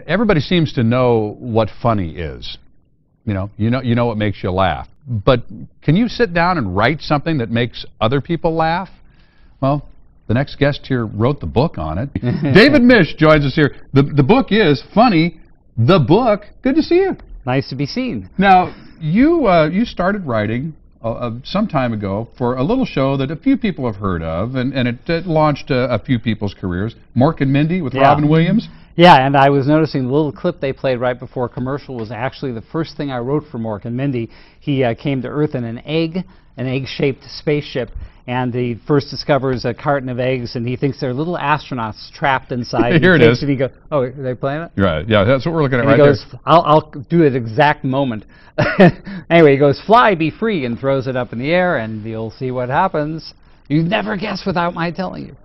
everybody seems to know what funny is. You know what makes you laugh. But can you sit down and write something that makes other people laugh? Well, the next guest here wrote the book on it. David Misch joins us here. The book is Funny, the Book. Good to see you. Nice to be seen. Now, you started writing some time ago for a little show that a few people have heard of, and it launched a few people's careers. Mork and Mindy with Robin Williams. Yeah, and I was noticing the little clip they played right before commercial was actually the first thing I wrote for Mork and Mindy. He came to Earth in an egg-shaped spaceship, and he first discovers a carton of eggs, and he thinks they're little astronauts trapped inside. Here it is. And he goes, "Oh, are they playing it?" Right. Yeah, that's what we're looking at right there. He goes, there. I'll do it exact moment. Anyway, he goes, "Fly, be free," and throws it up in the air, and you'll see what happens. You'd never guess without my telling you.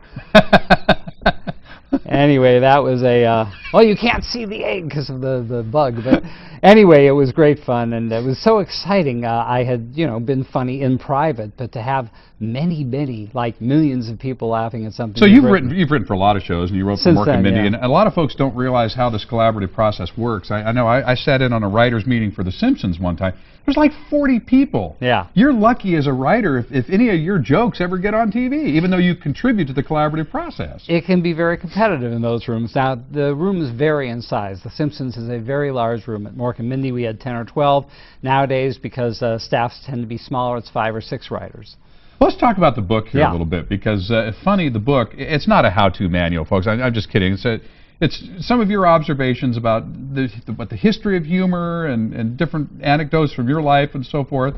Anyway, that was a, well, you can't see the egg because of the bug, but anyway, it was great fun, and it was so exciting. I had, been funny in private, but to have many, like millions of people laughing at something. So you've written for a lot of shows, and you wrote for Mork and Mindy, and a lot of folks don't realize how this collaborative process works. I know I sat in on a writers' meeting for The Simpsons one time. There's like 40 people. Yeah. You're lucky as a writer if any of your jokes ever get on TV, even though you contribute to the collaborative process. It can be very competitive in those rooms. Now, the rooms vary in size. The Simpsons is a very large room. At Mork and Mindy, we had 10 or 12. Nowadays, because staffs tend to be smaller, it's 5 or 6 writers. Let's talk about the book here a little bit, because Funny, the book, it's not a how-to manual, folks. I'm just kidding. It's some of your observations about the history of humor and different anecdotes from your life and so forth.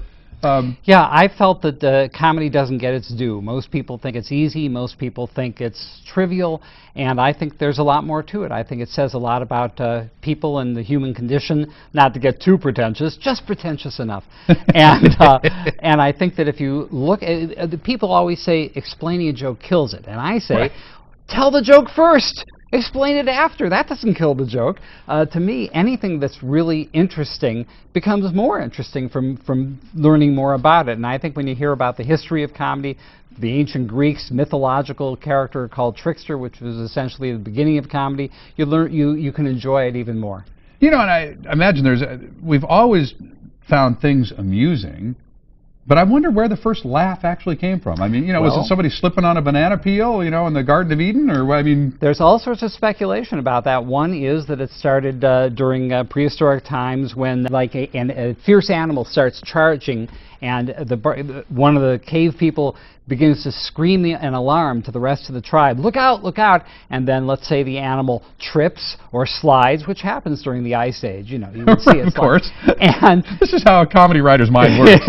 Yeah, I felt that comedy doesn't get its due. Most people think it's easy. Most people think it's trivial. And I think there's a lot more to it. I think it says a lot about people and the human condition, not to get too pretentious, just pretentious enough. And I think that if you look at the people always say, explaining a joke kills it. And I say, tell the joke first. Explain it after. That doesn't kill the joke. To me, anything that's really interesting becomes more interesting from learning more about it. And I think when you hear about the history of comedy, the ancient Greeks, mythological character called Trickster, which was essentially the beginning of comedy, you can enjoy it even more. And I imagine we've always found things amusing. But I wonder where the first laugh actually came from. I mean, was it somebody slipping on a banana peel, in the Garden of Eden, or I mean? There's all sorts of speculation about that. One is that it started during prehistoric times when, like, a fierce animal starts charging, and one of the cave people begins to scream an alarm to the rest of the tribe. Look out, look out! And then let's say the animal trips or slides, which happens during the Ice Age. You would see it. Of course. And this is how a comedy writer's mind works.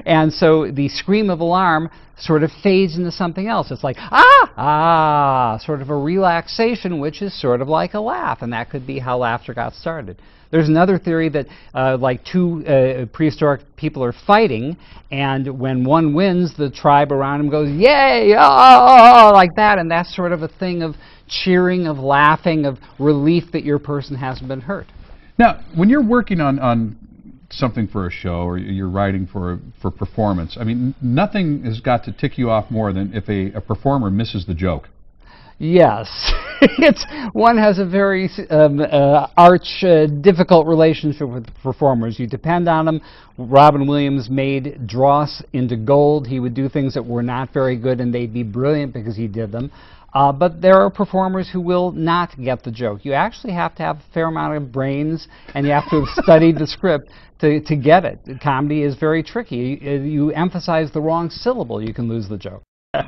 And so the scream of alarm sort of fades into something else. It's like, ah, sort of a relaxation, which is sort of like a laugh. And that could be how laughter got started. There's another theory that like two prehistoric people are fighting, and when one wins, the tribe around him goes, yay, oh, like that, and that's sort of a thing of cheering, of laughing, of relief that your person hasn't been hurt. Now, when you're working on something for a show, or you're writing for performance, I mean, nothing has got to tick you off more than if a performer misses the joke. Yes. One has a very difficult relationship with performers. You depend on them. Robin Williams made dross into gold. He would do things that were not very good, and they'd be brilliant because he did them. But there are performers who will not get the joke. You actually have to have a fair amount of brains, and you have to have studied the script to get it. Comedy is very tricky. You emphasize the wrong syllable, you can lose the joke.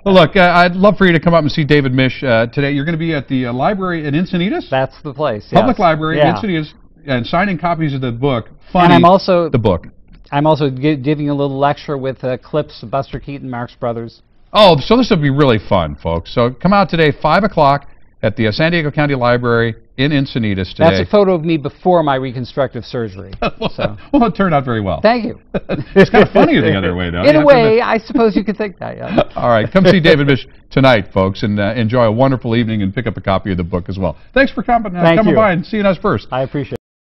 Well, look, I'd love for you to come up and see David Misch today. You're going to be at the library in Encinitas? That's the place, Public Library in Encinitas, and signing copies of the book, Funny, and I'm also, the book. I'm also giving a little lecture with clips of Buster Keaton, Marx Brothers. Oh, so this will be really fun, folks. So come out today, 5 o'clock, at the San Diego County Library in Encinitas today. That's a photo of me before my reconstructive surgery. Well, it turned out very well. Thank you. It's kind of funny the other way, though. In a way, I suppose you could think that, yeah. All right, come see David Misch tonight, folks, and enjoy a wonderful evening and pick up a copy of the book as well. Thanks for coming by and seeing us first. I appreciate it.